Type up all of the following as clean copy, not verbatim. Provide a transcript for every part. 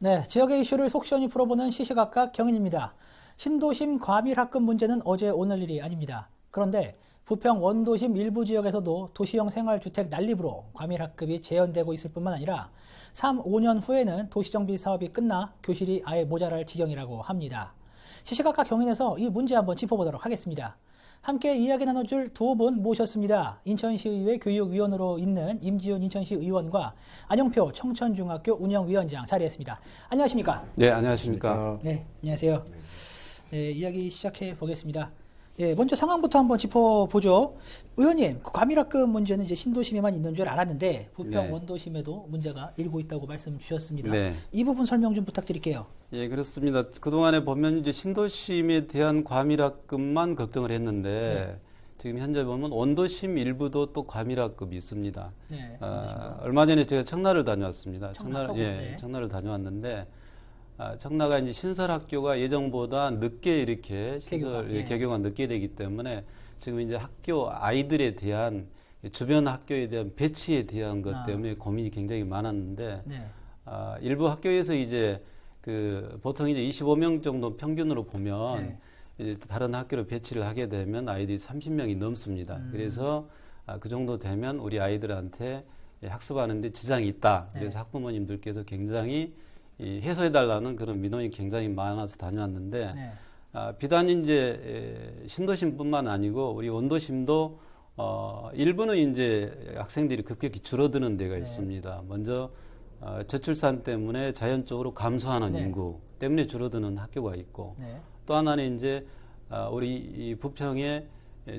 네, 지역의 이슈를 속 시원히 풀어보는 시시각각 경인입니다. 신도심 과밀학급 문제는 어제 오늘 일이 아닙니다. 그런데 부평 원도심 일부 지역에서도 도시형 생활주택 난립으로 과밀학급이 재현되고 있을 뿐만 아니라 3, 5년 후에는 도시정비 사업이 끝나 교실이 아예 모자랄 지경이라고 합니다. 시시각각 경인에서 이 문제 한번 짚어보도록 하겠습니다. 함께 이야기 나눠줄 두 분 모셨습니다. 인천시의회 교육위원으로 있는 임지훈 인천시 의원과 안영표 청천중학교 운영위원장 자리했습니다. 안녕하십니까? 네, 안녕하십니까? 네, 안녕하세요. 네, 이야기 시작해 보겠습니다. 예, 먼저 상황부터 한번 짚어보죠. 의원님, 과밀학급 문제는 이제 신도심에만 있는 줄 알았는데 부평 네. 원도심에도 문제가 일고 있다고 말씀 주셨습니다. 네. 이 부분 설명 좀 부탁드릴게요. 예, 그렇습니다. 그동안에 보면 이제 신도심에 대한 과밀학급만 걱정을 했는데 지금 현재 보면 원도심 일부도 또 과밀학급이 있습니다. 네, 얼마 전에 제가 청라를 다녀왔습니다. 청라, 네. 청라를 다녀왔는데 청라가 이제 신설학교가 예정보다 늦게 이렇게 개교가 늦게 되기 때문에 지금 이제 학교 아이들에 대한 주변 학교에 대한 배치에 대한 것 때문에 고민이 굉장히 많았는데 일부 학교에서 이제 보통 이제 25명 정도 평균으로 보면 이제 다른 학교로 배치를 하게 되면 아이들이 30명이 넘습니다. 그래서 그 정도 되면 우리 아이들한테 학습하는데 지장이 있다. 그래서 학부모님들께서 굉장히 해소해달라는 그런 민원이 굉장히 많아서 다녀왔는데 비단 이제 신도심뿐만 아니고 우리 원도심도 일부는 이제 학생들이 급격히 줄어드는 데가 있습니다. 먼저 저출산 때문에 자연적으로 감소하는 인구 때문에 줄어드는 학교가 있고 또 하나는 이제 우리 이 부평의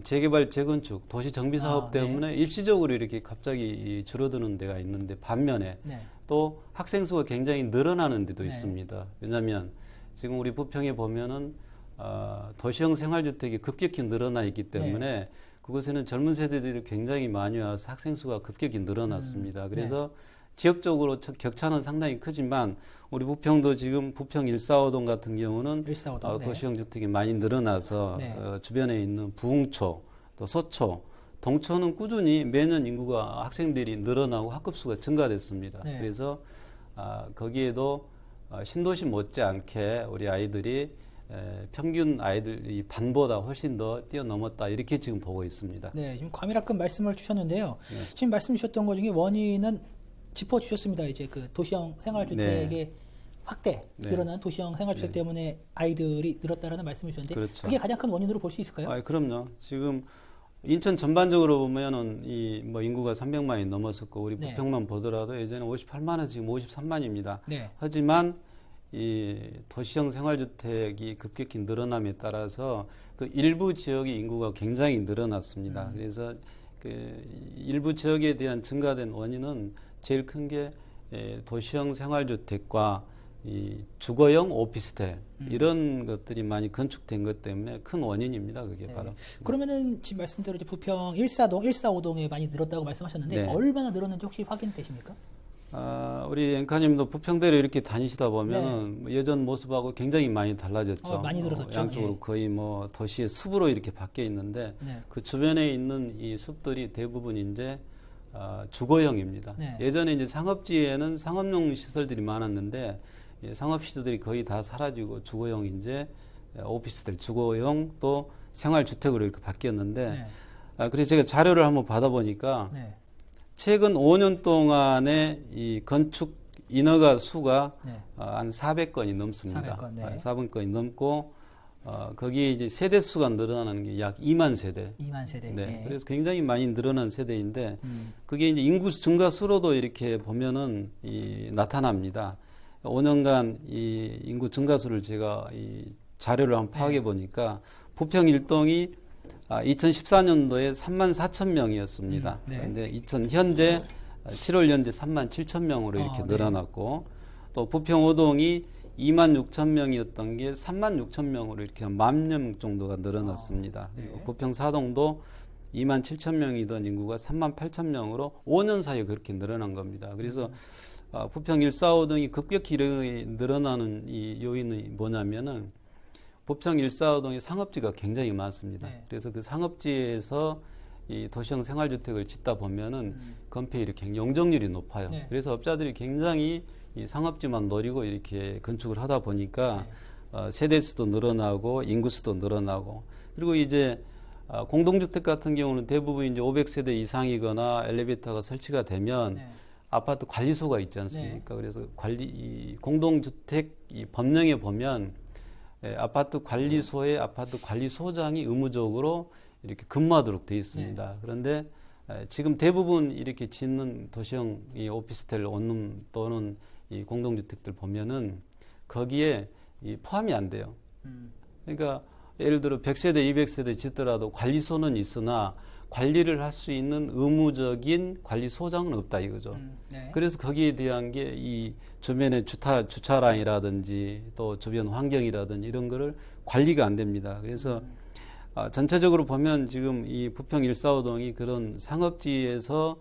재개발 재건축 도시 정비 사업 때문에 일시적으로 이렇게 갑자기 줄어드는 데가 있는데 반면에 또 학생 수가 굉장히 늘어나는 데도 있습니다. 왜냐하면 지금 우리 부평에 보면은 도시형 생활주택이 급격히 늘어나 있기 때문에 그곳에는 젊은 세대들이 굉장히 많이 와서 학생 수가 급격히 늘어났습니다. 그래서 지역적으로 격차는 상당히 크지만 우리 부평도 지금 부평 145동 같은 경우는 도시형 주택이 많이 늘어나서 주변에 있는 부흥초, 또 서초, 동초는 꾸준히 매년 인구가 학생들이 늘어나고 학급수가 증가됐습니다. 그래서 거기에도 신도시 못지않게 우리 아이들이 평균 아이들이 반보다 훨씬 더 뛰어넘었다 이렇게 지금 보고 있습니다. 네, 지금 과밀학급 말씀을 주셨는데요. 지금 말씀 주셨던 것 중에 원인은 짚어주셨습니다. 이제 그 도시형 생활주택의 확대, 일어난 도시형 생활주택 때문에 아이들이 늘었다라는 말씀을 주셨는데 그게 가장 큰 원인으로 볼 수 있을까요? 그럼요. 지금 인천 전반적으로 보면은 뭐 인구가 300만이 넘었었고 우리 부평만 보더라도 예전에 58만원 지금 53만입니다. 하지만 이 도시형 생활주택이 급격히 늘어남에 따라서 그 일부 지역의 인구가 굉장히 늘어났습니다. 그래서 그 일부 지역에 대한 증가된 원인은 제일 큰 게 도시형 생활주택과 이 주거용 오피스텔 이런 것들이 많이 건축된 것 때문에 큰 원인입니다. 그게 바로. 그러면은 지금 말씀대로 이제 부평 1사동, 145동에 많이 늘었다고 말씀하셨는데 얼마나 늘었는지 혹시 확인되십니까? 우리 앵커님도 부평대로 이렇게 다니시다 보면 예전 모습하고 굉장히 많이 달라졌죠. 많이 늘어섰죠. 양쪽으로 거의 뭐 도시의 숲으로 이렇게 바뀌어 있는데 그 주변에 있는 이 숲들이 대부분 이제 주거용입니다. 예전에 이제 상업지에는 상업용 시설들이 많았는데 상업시설들이 거의 다 사라지고 주거용 이제 오피스텔, 주거용 또 생활주택으로 이렇게 바뀌었는데 그래서 제가 자료를 한번 받아보니까 최근 5년 동안에 이 건축 인허가 수가 한 400건이 넘습니다. 400건이 넘고 거기에 이제 세대 수가 늘어나는 게 약 2만 세대. 2만 세대. 그래서 굉장히 많이 늘어난 세대인데 그게 이제 인구 증가 수로도 이렇게 보면은 나타납니다. 5년간 이 인구 증가수를 제가 이 자료를 한번 파악해 보니까 부평 1동이 2014년도에 3만 4천 명이었습니다. 그런데 현재 7월 현재 3만 7천 명으로 이렇게 늘어났고 또 부평 5동이 2만 6천 명이었던 게 3만 6천 명으로 이렇게 한 10,000명 정도가 늘어났습니다. 부평 4동도 2만 7천 명이던 인구가 3만 8천 명으로 5년 사이에 그렇게 늘어난 겁니다. 그래서 부평 145동이 급격히 늘어나는 이 요인이 뭐냐면은 부평 145동의 상업지가 굉장히 많습니다. 그래서 그 상업지에서 이 도시형 생활주택을 짓다 보면은 건폐율이 영정률이 높아요. 그래서 업자들이 굉장히 이 상업지만 노리고 이렇게 건축을 하다 보니까 세대 수도 늘어나고 인구 수도 늘어나고 그리고 이제 공동주택 같은 경우는 대부분 이제 500세대 이상이거나 엘리베이터가 설치가 되면 아파트 관리소가 있지 않습니까? 그래서 이 공동주택 이 법령에 보면 아파트 관리소에 아파트 관리소장이 의무적으로 이렇게 근무하도록 되어 있습니다. 그런데 지금 대부분 이렇게 짓는 도시형 이 오피스텔 원룸 또는 이 공동주택들 보면은 거기에 이 포함이 안 돼요. 그러니까 예를 들어 100세대, 200세대 짓더라도 관리소는 있으나 관리를 할 수 있는 의무적인 관리소장은 없다 이거죠. 그래서 거기에 대한 게 이 주변의 주차량이라든지 또 주변 환경이라든지 이런 거를 관리가 안 됩니다. 그래서 전체적으로 보면 지금 이 부평 145동이 그런 상업지에서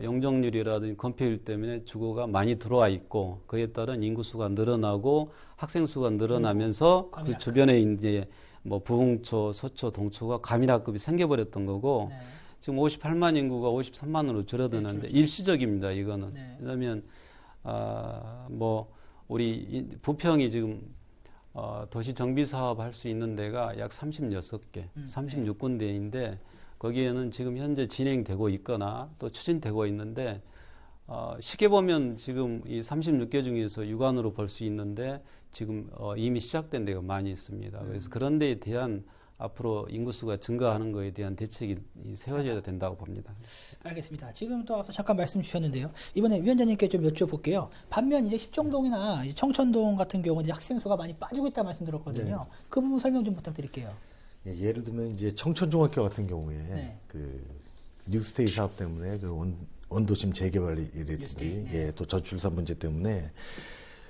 용적률이라든지 건폐율 때문에 주거가 많이 들어와 있고 그에 따른 인구수가 늘어나고 학생 수가 늘어나면서 그 주변에 이제 뭐 부흥초, 서초, 동초가 과밀학급이 생겨버렸던 거고 지금 58만 인구가 53만으로 줄어드는데 일시적입니다. 이거는 왜냐하면 뭐 우리 부평이 지금 도시 정비 사업 할 수 있는 데가 약 36개, 36군데인데 거기에는 지금 현재 진행되고 있거나 또 추진되고 있는데 쉽게 보면 지금 이 36개 중에서 육안으로 볼 수 있는데 지금 이미 시작된 데가 많이 있습니다. 그래서 그런 데에 대한 앞으로 인구수가 증가하는 것에 대한 대책이 세워져야 된다고 봅니다. 알겠습니다. 지금 또 앞서 잠깐 말씀 주셨는데요. 이번에 위원장님께 좀 여쭤볼게요. 반면 이제 십정동이나 청천동 같은 경우는 이제 학생 수가 많이 빠지고 있다 말씀드렸거든요. 그 부분 설명 좀 부탁드릴게요. 예를 들면 이제 청천중학교 같은 경우에 그 뉴스테이 사업 때문에 그 원도심 재개발이라든지 또 저출산 문제 때문에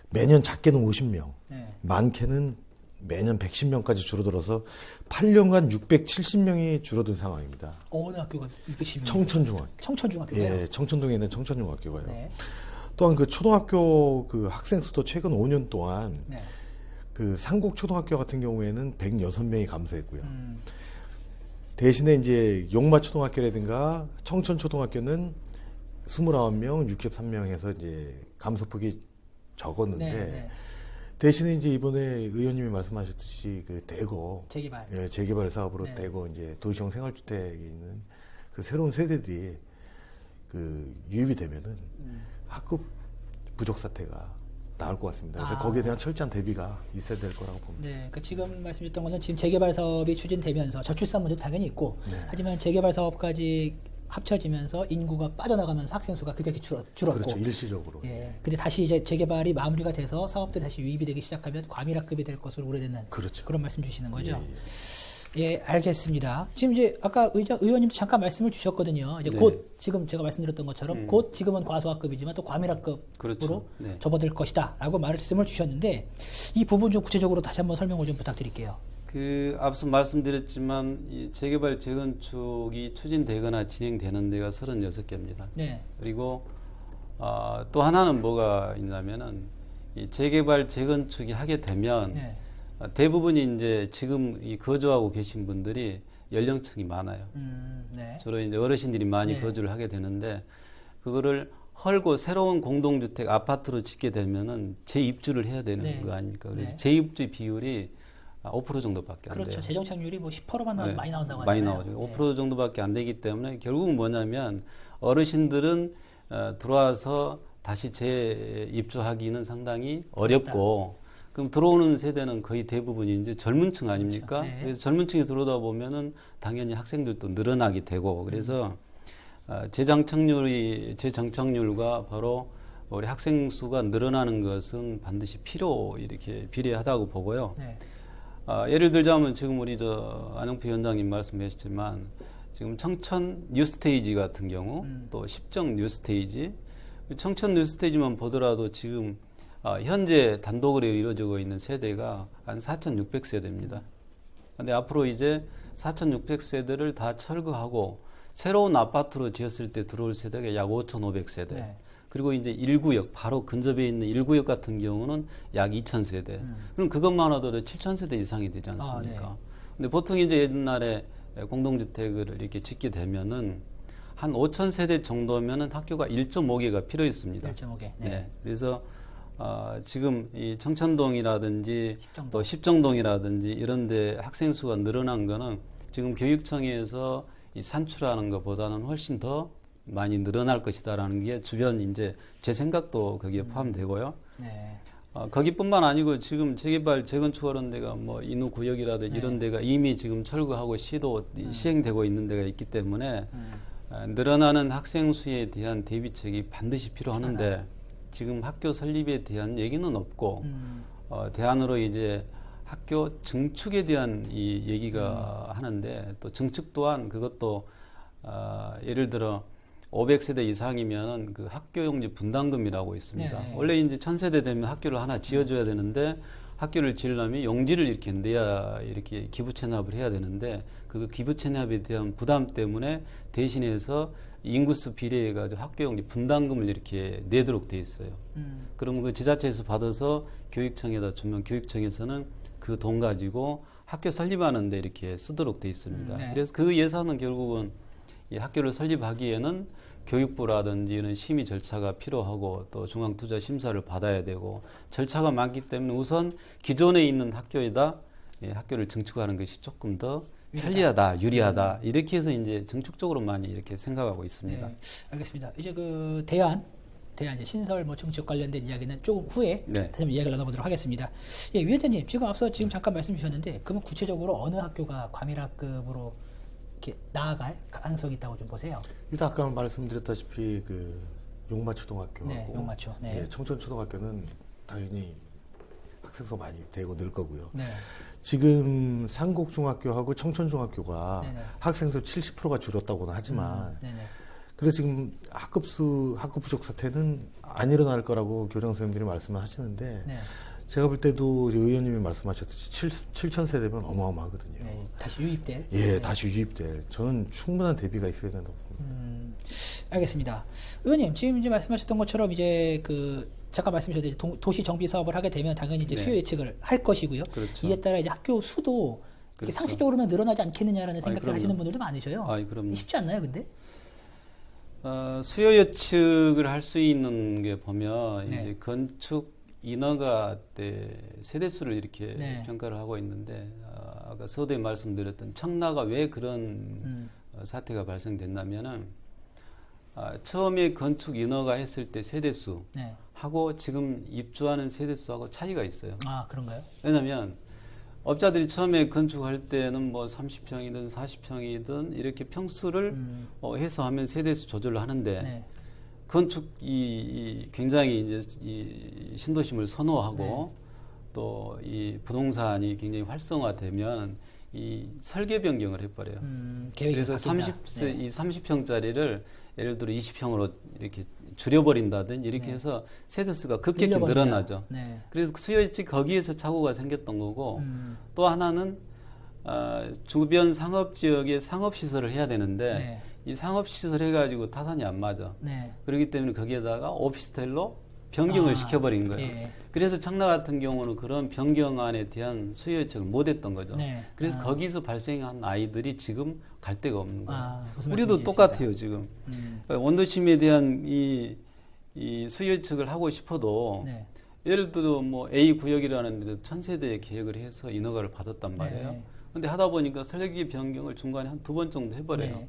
매년 작게는 50명, 많게는 매년 110명까지 줄어들어서 8년간 670명이 줄어든 상황입니다. 어느 학교가 610명? 청천중학교. 청천중학교요? 예, 청천동에 있는 청천중학교가요. 또한 그 초등학교 그 학생 수도 최근 5년 동안 그 상곡초등학교 같은 경우에는 106명이 감소했고요. 대신에 이제 용마초등학교라든가 청천초등학교는 29명, 63명 해서 이제 감소폭이 적었는데 대신에 이제 이번에 의원님이 말씀하셨듯이 그 대거 재개발 사업으로 대거 이제 도시형 생활주택에 있는 그 새로운 세대들이 그 유입이 되면은 학급 부족 사태가 나올 것 같습니다. 그래서 거기에 대한 철저한 대비가 있어야 될 거라고 봅니다. 그러니까 지금 말씀주셨던 것은 지금 재개발 사업이 추진되면서 저출산 문제도 당연히 있고 하지만 재개발 사업까지 합쳐지면서 인구가 빠져나가면서 학생 수가 급격히 줄었고 그렇죠. 일시적으로. 근데 다시 이제 재개발이 마무리가 돼서 사업들이 다시 유입이 되기 시작하면 과밀학급이 될 것으로 우려되는 그런 말씀 주시는 거죠. 알겠습니다. 지금 이제 아까 의원님도 잠깐 말씀을 주셨거든요. 이제 곧 지금 제가 말씀드렸던 것처럼 곧 지금은 과소학급이지만 또 과밀학급으로 접어들 것이다라고 말씀을 주셨는데 이 부분 좀 구체적으로 다시 한번 설명을 좀 부탁드릴게요. 그 앞서 말씀드렸지만 이 재개발 재건축이 추진되거나 진행되는 데가 36개입니다. 그리고 또 하나는 뭐가 있냐면은 이 재개발 재건축이 하게 되면 대부분이 이제 지금 이 거주하고 계신 분들이 연령층이 많아요. 주로 이제 어르신들이 많이 거주를 하게 되는데 그거를 헐고 새로운 공동주택 아파트로 짓게 되면은 재입주를 해야 되는 거 아닙니까? 그래서 재입주 비율이 5% 정도밖에 안 돼요. 그렇죠. 재정착률이 뭐 10%만 나와도 많이 나온다고 하잖아요. 많이 나오죠. 5% 정도밖에 안 되기 때문에 결국은 뭐냐면 어르신들은 들어와서 다시 재입주하기는 상당히 어렵고 그럼 들어오는 세대는 거의 대부분이 이제 젊은 층 아닙니까? 그렇죠. 그래서 젊은 층이 들어오다 보면은 당연히 학생들도 늘어나게 되고 그래서 재정착률과 바로 우리 학생 수가 늘어나는 것은 반드시 이렇게 비례하다고 보고요. 예를 들자면 지금 우리 안영표 위원장님 말씀하셨지만 지금 청천 뉴스테이지 같은 경우 또 십정 뉴스테이지 청천 뉴스테이지만 보더라도 지금 현재 단독으로 이루어지고 있는 세대가 한 4,600세대입니다. 그런데 앞으로 이제 4,600세대를 다 철거하고 새로운 아파트로 지었을 때 들어올 세대가 약 5,500세대. 그리고 이제 1구역, 바로 근접해 있는 1구역 같은 경우는 약 2,000세대. 그럼 그것만 하더라도 7,000세대 이상이 되지 않습니까? 근데 보통 이제 옛날에 공동주택을 이렇게 짓게 되면은 한 5,000세대 정도면은 학교가 1.5개가 필요했습니다. 1.5개. 그래서 지금 이 청천동이라든지 또 십정동이라든지 이런 데 학생 수가 늘어난 거는 지금 교육청에서 이 산출하는 것보다는 훨씬 더 많이 늘어날 것이다라는 게 주변 이제 제 생각도 거기에 포함되고요. 네. 거기뿐만 아니고 지금 재개발 재건축하는 데가 뭐 인후구역이라든지 네. 이런 데가 이미 지금 철거하고 시행되고 있는 데가 있기 때문에 늘어나는 학생 수에 대한 대비책이 반드시 필요하는데 지금 학교 설립에 대한 얘기는 없고 대안으로 이제 학교 증축에 대한 이 얘기가 하는데 또 증축 또한 그것도 예를 들어 500세대 이상이면 그 학교용지 분담금이라고 있습니다. 네. 원래 이제 1000세대 되면 학교를 하나 지어줘야 되는데 학교를 지으려면 용지를 이렇게 내야 이렇게 기부 체납을 해야 되는데 그 기부 체납에 대한 부담 때문에 대신해서 인구수 비례해가지고 학교용지 분담금을 이렇게 내도록 돼 있어요. 그러면 그 지자체에서 받아서 교육청에다 주면 교육청에서는 그 돈 가지고 학교 설립하는데 이렇게 쓰도록 돼 있습니다. 네. 그래서 그 예산은 결국은 이 학교를 설립하기에는 교육부라든지 이런 심의 절차가 필요하고 또 중앙투자 심사를 받아야 되고 절차가 많기 때문에 우선 기존에 있는 학교에다 학교를 증축하는 것이 조금 더 편리하다, 유리하다 이렇게 해서 이제 증축적으로 많이 이렇게 생각하고 있습니다. 네, 알겠습니다. 이제 그 대안 이제 신설 뭐 증축 관련된 이야기는 조금 후에 네. 다시 한번 이야기를 나눠보도록 하겠습니다. 예, 위원장님 지금 앞서 지금 잠깐 말씀 주셨는데 그러면 구체적으로 어느 학교가 과밀학급으로 이렇게 나아갈 가능성이 있다고 좀 보세요? 일단 아까 말씀드렸다시피 그 용마초등학교하고 네, 용마초, 네. 예, 청천초등학교는 당연히 학생 수 많이 되고 늘 거고요. 네. 지금 상곡중학교하고 청천중학교가 네네. 학생 수 70%가 줄었다고는 하지만 그래서 지금 학급 부족 사태는 안 일어날 거라고 교장 선생님들이 말씀을 하시는데 네. 제가 볼 때도 의원님이 말씀하셨듯이 7,000세대면 어마어마하거든요. 네, 다시 유입될? 예, 네. 다시 유입될. 저는 충분한 대비가 있어야 된다고 봅니다. 알겠습니다. 의원님, 지금 이제 말씀하셨던 것처럼 이제 그 잠깐 말씀하셨듯이 도시 정비 사업을 하게 되면 당연히 이제 수요 예측을 할 것이고요. 그렇죠. 이에 따라 이제 학교 수도 그렇죠. 상식적으로는 늘어나지 않겠느냐라는 생각을 하시는 분들도 많으셔요. 그럼요. 쉽지 않나요, 근데? 수요 예측을 할 수 있는 게 보면 네. 이제 건축 인허가 때 세대수를 이렇게 네. 평가를 하고 있는데 아까 서두에 말씀드렸던 청라가 왜 그런 사태가 발생됐냐면은 처음에 건축 인허가 했을 때 세대수 네. 하고 지금 입주하는 세대수하고 차이가 있어요. 아, 그런가요? 왜냐하면 업자들이 처음에 건축할 때는 뭐 30평이든 40평이든 이렇게 평수를 해서 하면 세대수 조절을 하는데 네. 건축이 굉장히 이제 이 신도심을 선호하고 네. 또 이 부동산이 굉장히 활성화되면 이 설계 변경을 해버려요. 그래서 30평짜리를 예를 들어 20평으로 이렇게 줄여버린다든지 이렇게 네. 해서 세대수가 급격히 늘어나죠. 네. 그래서 수요일치 거기에서 착오가 생겼던 거고 또 하나는 주변 상업지역에 상업시설을 해야 되는데 네. 이 상업시설 해가지고 타산이 안 맞아. 네. 그렇기 때문에 거기에다가 오피스텔로 변경을 시켜버린 거예요. 예. 그래서 청라 같은 경우는 그런 변경안에 대한 수요 예측을 못했던 거죠. 네. 그래서 거기서 발생한 아이들이 지금 갈 데가 없는 거예요. 우리도 똑같아요 지금. 원도심에 대한 이 수요 예측을 하고 싶어도 네. 예를 들어 뭐 A 구역이라는 데서 1000세대 계획을 해서 인허가를 받았단 말이에요. 근데 하다 보니까 설계 변경을 중간에 한 2번 정도 해버려요. 네.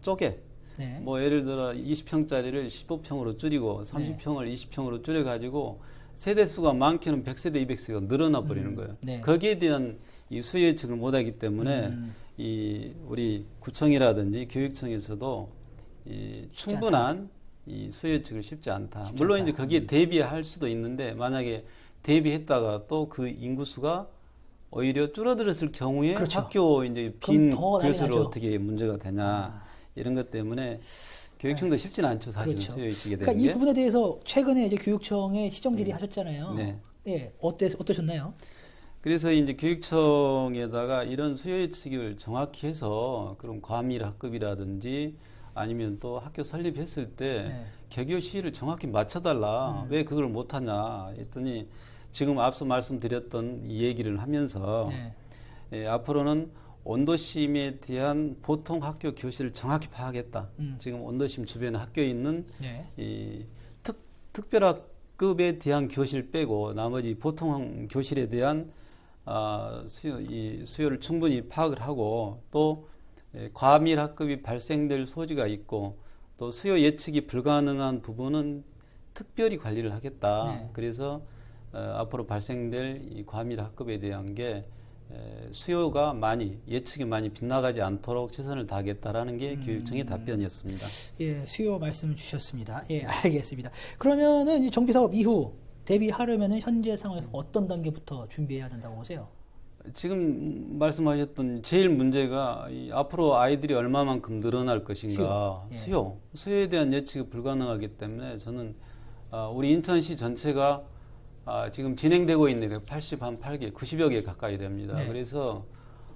쪼개. 네. 뭐 예를 들어 20평짜리를 15평으로 줄이고 30평을 네. 20평으로 줄여가지고 세대수가 많게는 100세대, 200세가 늘어나 버리는 거예요. 네. 거기에 대한 이 수요 예측을 못하기 때문에 이 우리 구청이라든지 교육청에서도 이 충분한 이 수요 예측을 쉽지 않다. 물론 이제 거기에 대비할 수도 있는데 만약에 대비했다가 또 그 인구수가 오히려 줄어들었을 경우에 그렇죠. 학교 이제 빈 교수를 어떻게 문제가 되냐. 이런 것 때문에 교육청도 쉽지는 않죠, 사실은. 그렇죠. 수요 예측이 되는 그러니까 이 부분에 대해서 최근에 이제 교육청에 시정 질의하셨잖아요. 네. 예, 어떠셨나요? 그래서 이제 교육청에다가 이런 수요 예측을 정확히 해서 그럼 과밀 학급이라든지 아니면 또 학교 설립했을 때 개교 시일을 정확히 맞춰달라. 왜 그걸 못하냐 했더니 지금 앞서 말씀드렸던 이 얘기를 하면서 앞으로는 원도심에 대한 보통 학교 교실을 정확히 파악했다. 지금 원도심 주변에 학교에 있는 이 특별학 특급에 대한 교실 빼고 나머지 보통 교실에 대한 수요를 충분히 파악을 하고 또 과밀 학급이 발생될 소지가 있고 또 수요 예측이 불가능한 부분은 특별히 관리를 하겠다. 네. 그래서 앞으로 발생될 이 과밀 학급에 대한 게 수요가 예측이 많이 빗나가지 않도록 최선을 다하겠다라는 게 교육청의 답변이었습니다. 예, 수요 말씀 주셨습니다. 예, 알겠습니다. 그러면은 이 정비사업 이후 대비하려면은 현재 상황에서 어떤 단계부터 준비해야 된다고 보세요? 지금 말씀하셨던 제일 문제가 앞으로 아이들이 얼마만큼 늘어날 것인가 수요에 대한 예측이 불가능하기 때문에 저는 우리 인천시 전체가 지금 진행되고 있는 게 8개, 90여 개 가까이 됩니다. 네. 그래서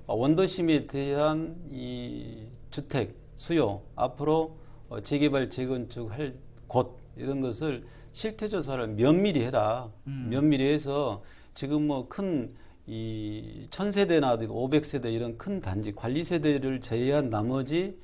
원도심에 대한 이 주택 수요 앞으로 재개발, 재건축할 곳 이런 것을 실태 조사를 면밀히 해라. 면밀히 해서 지금 뭐 큰 이 1000세대나 500세대 이런 큰 단지 관리 세대를 제외한 나머지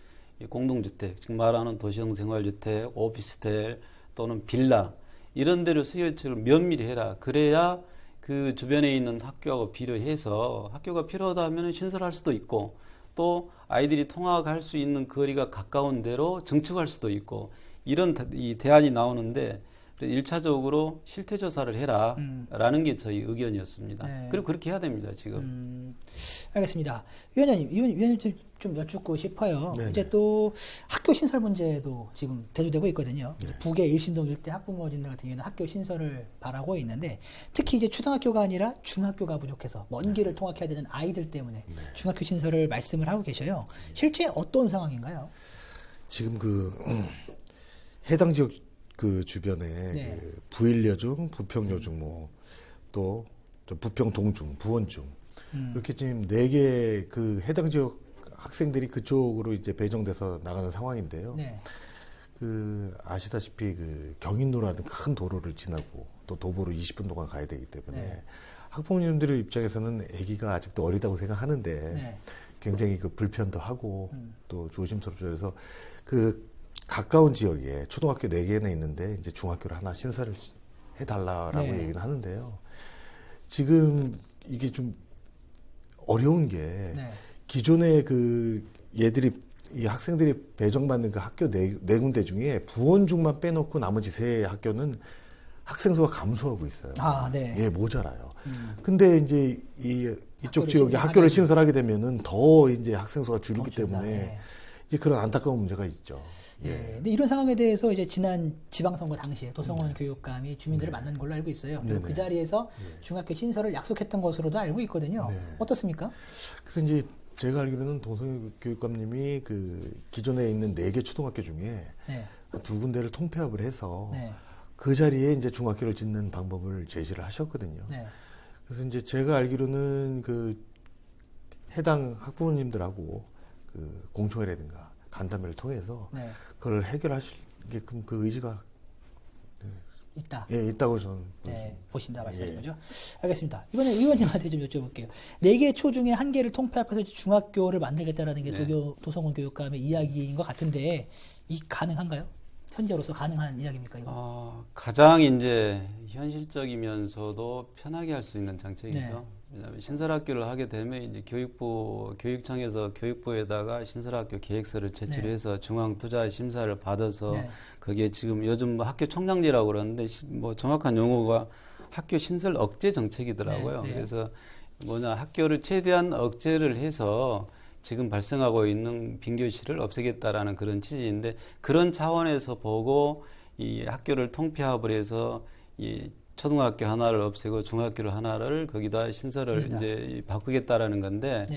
공동주택, 지금 말하는 도시형 생활주택, 오피스텔 또는 빌라 이런 데를 수요 예측을 면밀히 해라. 그래야 그 주변에 있는 학교하고 비교해서 학교가 필요하다면 신설할 수도 있고 또 아이들이 통학할 수 있는 거리가 가까운 데로 증축할 수도 있고 이런 이 대안이 나오는데 1차적으로 실태 조사를 해라 라는 게 저희 의견이었습니다. 네. 그리고 그렇게 해야 됩니다, 지금. 알겠습니다. 위원장님 좀 여쭙고 싶어요. 네네. 이제 또 학교 신설 문제도 지금 대두되고 있거든요. 네. 북의 일신동 일대 학부모진들 같은 경우는 학교 신설을 바라고 있는데 특히 이제 초등학교가 아니라 중학교가 부족해서 먼 길을 통학해야 되는 아이들 때문에 중학교 신설을 말씀을 하고 계셔요. 실제 어떤 상황인가요? 지금 해당 지역 그 주변에 네. 그 부일여중, 부평여중 또 부평동중, 부원중 이렇게 지금 4개 그 해당 지역 학생들이 그쪽으로 이제 배정돼서 나가는 상황인데요. 네. 아시다시피 경인로라는 큰 도로를 지나고 또 도보로 20분 동안 가야 되기 때문에 네. 학부모님들 입장에서는 아기가 아직도 어리다고 생각하는데 네. 굉장히 불편도 하고 또 조심스럽죠. 그래서 가까운 지역에 초등학교 4개나 있는데 이제 중학교를 하나 신설을 해달라라고 네. 얘기는 하는데요. 지금 이게 좀 어려운 게 네. 기존에 이 학생들이 배정받는 그 학교 네 군데 중에 부원중만 빼놓고 나머지 3 학교는 학생 수가 감소하고 있어요. 네. 예, 모자라요. 근데 이제 이쪽 지역에 학교를 신설하게 되면은 더 이제 학생 수가 줄기 때문에 네. 이제 그런 안타까운 문제가 있죠. 예. 네. 근데 이런 상황에 대해서 이제 지난 지방선거 당시에 도성원 교육감이 주민들을 만난 걸로 알고 있어요. 그리고 그 자리에서 중학교 신설을 약속했던 것으로도 알고 있거든요. 어떻습니까? 그래서 이제 제가 알기로는 도성원 교육감님이 기존에 있는 4개 초등학교 중에 2군데를 통폐합을 해서 그 자리에 이제 중학교를 짓는 방법을 제시를 하셨거든요. 그래서 이제 제가 알기로는 해당 학부모님들하고 공청회라든가 간담회를 통해서 그걸 해결하시게끔 그 의지가 있다. 예, 있다고 저는 보신다 말씀하신 거죠. 알겠습니다. 이번에 의원님한테 좀 여쭤볼게요. 4개 초 중에 1개를 통폐합해서 중학교를 만들겠다라는 게 도성원 교육감의 이야기인 것 같은데 이 가능한가요? 현재로서 가능한 이야기입니까 이거? 가장 이제 현실적이면서도 편하게 할 수 있는 정책이죠. 왜냐하면 신설학교를 하게 되면 이제 교육청에서 교육부에다가 신설학교 계획서를 제출해서 중앙투자 심사를 받아서 거기에 지금 요즘 학교 총량제라고 그러는데 정확한 용어가 학교 신설 억제 정책이더라고요. 그래서 학교를 최대한 억제를 해서 지금 발생하고 있는 빈교실을 없애겠다라는 그런 취지인데 그런 차원에서 보고 이 학교를 통폐합을 해서 이 초등학교 하나를 없애고 중학교를 하나를 거기다 신설을 이제 바꾸겠다라는 건데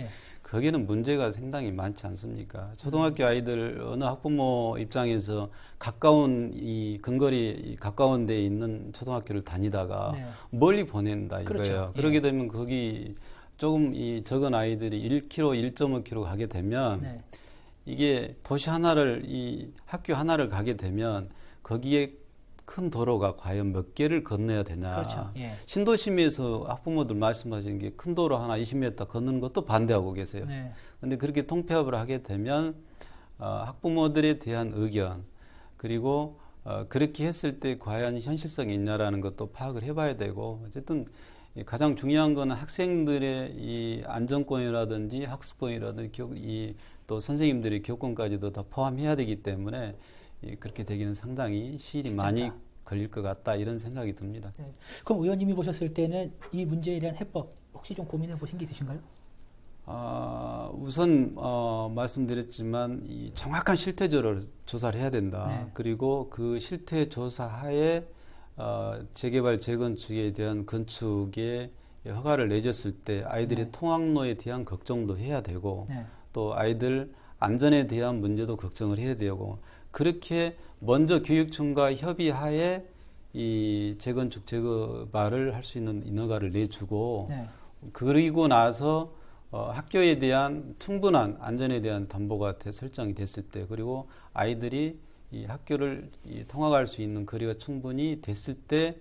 거기는 문제가 상당히 많지 않습니까? 초등학교 아이들 어느 학부모 입장에서 가까운 가까운 데에 있는 초등학교를 다니다가 멀리 보낸다 이거예요. 그렇죠. 그러게 되면 거기 조금 적은 아이들이 1km, 1.5km 가게 되면 이게 도시 하나를 학교 하나를 가게 되면 거기에 큰 도로가 과연 몇 개를 건너야 되냐. 그렇죠. 신도심에서 학부모들 말씀하시는 게 큰 도로 하나 20m 걷는 것도 반대하고 계세요. 그런데 그렇게 통폐합을 하게 되면 학부모들에 대한 의견 그리고 그렇게 했을 때 과연 현실성이 있냐라는 것도 파악을 해봐야 되고 어쨌든 가장 중요한 거는 학생들의 이 안전권이라든지 학습권이라든지 또 선생님들의 교권까지도 다 포함해야 되기 때문에 그렇게 되기는 상당히 시일이 많이 걸릴 것 같다 이런 생각이 듭니다. 네. 그럼 의원님이 보셨을 때는 이 문제에 대한 해법 혹시 좀 고민해 보신 게 있으신가요? 우선 말씀드렸지만 이 정확한 실태 조사를 해야 된다. 네. 그리고 그 실태 조사하에 재개발, 재건축에 대한 건축에 허가를 내줬을 때 아이들의 네. 통학로에 대한 걱정도 해야 되고 네. 또 아이들 안전에 대한 문제도 걱정을 해야 되고 그렇게 먼저 교육청과 협의하에 이 재건축, 재개발을 할 수 있는 인허가를 내주고 네. 그리고 나서 학교에 대한 충분한 안전에 대한 담보가 설정이 됐을 때 그리고 아이들이 이 학교를 통학할 수 있는 거리가 충분히 됐을 때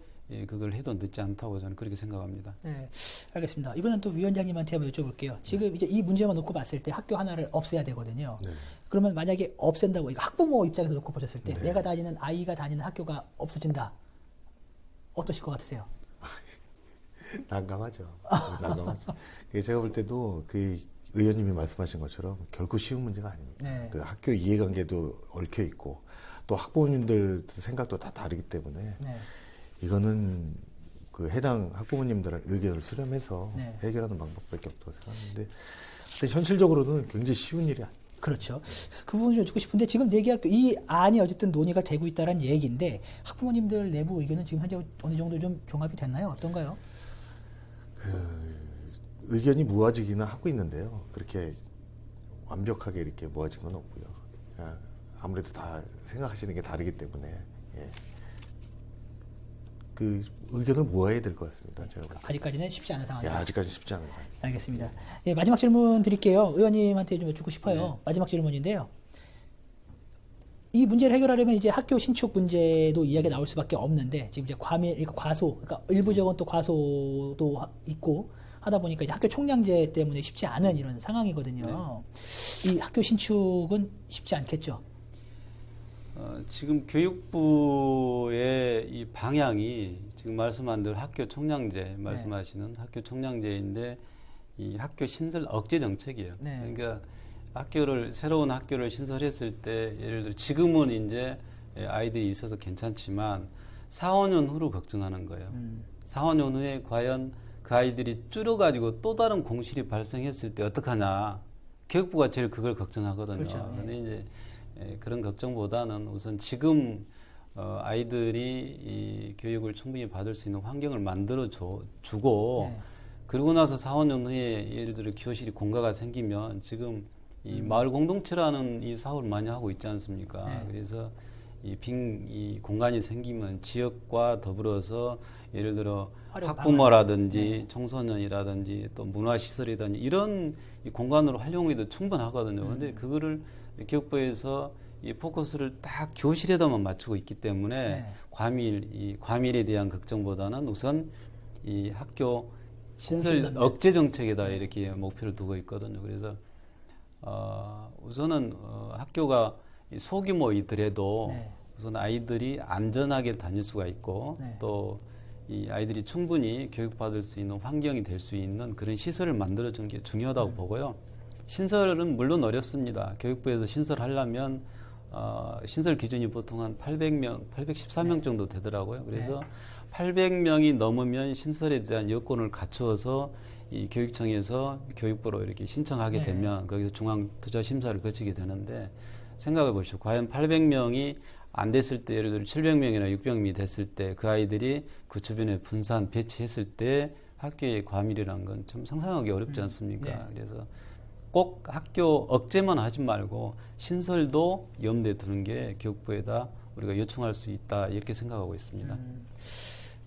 그걸 해도 늦지 않다고 저는 그렇게 생각합니다. 네, 알겠습니다. 이번엔 또 위원장님한테 한번 여쭤볼게요. 지금 이제 이 문제만 놓고 봤을 때 학교 하나를 없애야 되거든요. 네. 그러면 만약에 없앤다고 이거 학부모 입장에서 놓고 보셨을 때 내가 다니는 아이가 다니는 학교가 없어진다. 어떠실 것 같으세요? 난감하죠. 난감하죠. 제가 볼 때도 그 의원님이 말씀하신 것처럼 결코 쉬운 문제가 아닙니다. 네. 그 학교 이해관계도 얽혀 있고 또 학부모님들 생각도 다 다르기 때문에 이거는 그 해당 학부모님들의 의견을 수렴해서 해결하는 방법밖에 없다고 생각하는데 근데 현실적으로는 굉장히 쉬운 일이 아니에요. 그렇죠. 그래서 그 부분을 좀 듣고 싶은데 지금 네 개 학교 이 안이 어쨌든 논의가 되고 있다는 얘기인데 학부모님들 내부 의견은 지금 현재 어느 정도 좀 종합이 됐나요? 어떤가요? 의견이 모아지기는 하고 있는데요. 그렇게 완벽하게 이렇게 모아진 건 없고요. 아무래도 다 생각하시는 게 다르기 때문에 그 의견을 모아야 될 것 같습니다. 제가 아직까지는 쉽지 않은 상황이죠. 아직까지 쉽지 않은 상황. 알겠습니다. 예, 마지막 질문 드릴게요. 의원님한테 좀 여쭙고 싶어요. 마지막 질문인데요. 이 문제를 해결하려면 이제 학교 신축 문제도 이야기가 나올 수밖에 없는데 지금 이제 그러니까 과소, 그러니까 일부적은 또 과소도 있고 하다 보니까 이제 학교 총량제 때문에 쉽지 않은 이런 상황이거든요. 이 학교 신축은 쉽지 않겠죠. 지금 교육부의 이 방향이 지금 말씀한 대로 학교 총량제 말씀하시는 학교 총량제인데 이 학교 신설 억제 정책이에요. 그러니까 새로운 학교를 신설했을 때 예를 들어 지금은 이제 아이들이 있어서 괜찮지만 4, 5년 후로 걱정하는 거예요. 4, 5년 후에 과연 그 아이들이 줄어가지고 또 다른 공실이 발생했을 때 어떡하냐. 교육부가 제일 그걸 걱정하거든요. 그렇죠. 근데 이제 그런 걱정보다는 우선 지금 아이들이 이 교육을 충분히 받을 수 있는 환경을 만들어 주고 그러고 나서 4, 5년 후에 예를 들어 교실이 공가가 생기면 지금 이 마을 공동체라는 이 사업을 많이 하고 있지 않습니까? 그래서 이 공간이 생기면 지역과 더불어서 예를 들어 학부모라든지 청소년이라든지 또 문화시설이라든지 이런 이 공간으로 활용해도 충분하거든요. 그런데 그거를 교육부에서 이 포커스를 딱 교실에다만 맞추고 있기 때문에 과밀에 대한 걱정보다는 우선 이 학교 신설 억제 정책에다 이렇게 목표를 두고 있거든요. 그래서 우선은 학교가 소규모이더라도 우선 아이들이 안전하게 다닐 수가 있고 또 이 아이들이 충분히 교육받을 수 있는 환경이 될 수 있는 그런 시설을 만들어주는 게 중요하다고 보고요. 신설은 물론 어렵습니다. 교육부에서 신설하려면 신설 기준이 보통 한 800명, 814명 정도 되더라고요. 그래서 800명이 넘으면 신설에 대한 여건을 갖추어서 이 교육청에서 교육부로 이렇게 신청하게 되면 거기서 중앙투자심사를 거치게 되는데 생각해 보시죠. 과연 800명이 안 됐을 때 예를 들어 700명이나 600명이 됐을 때 그 아이들이 그 주변에 분산 배치했을 때 학교의 과밀이라는 건 좀 상상하기 어렵지 않습니까? 그래서 꼭 학교 억제만 하지 말고 신설도 염두에 두는 게 교육부에다 우리가 요청할 수 있다 이렇게 생각하고 있습니다.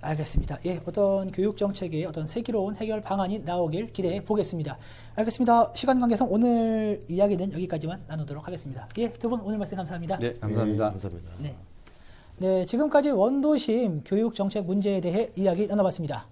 알겠습니다. 예, 어떤 교육 정책의 어떤 슬기로운 해결 방안이 나오길 기대해 보겠습니다. 알겠습니다. 시간 관계상 오늘 이야기는 여기까지만 나누도록 하겠습니다. 예, 두 분 오늘 말씀 감사합니다. 네, 감사합니다. 감사합니다. 네, 지금까지 원도심 교육 정책 문제에 대해 이야기 나눠봤습니다.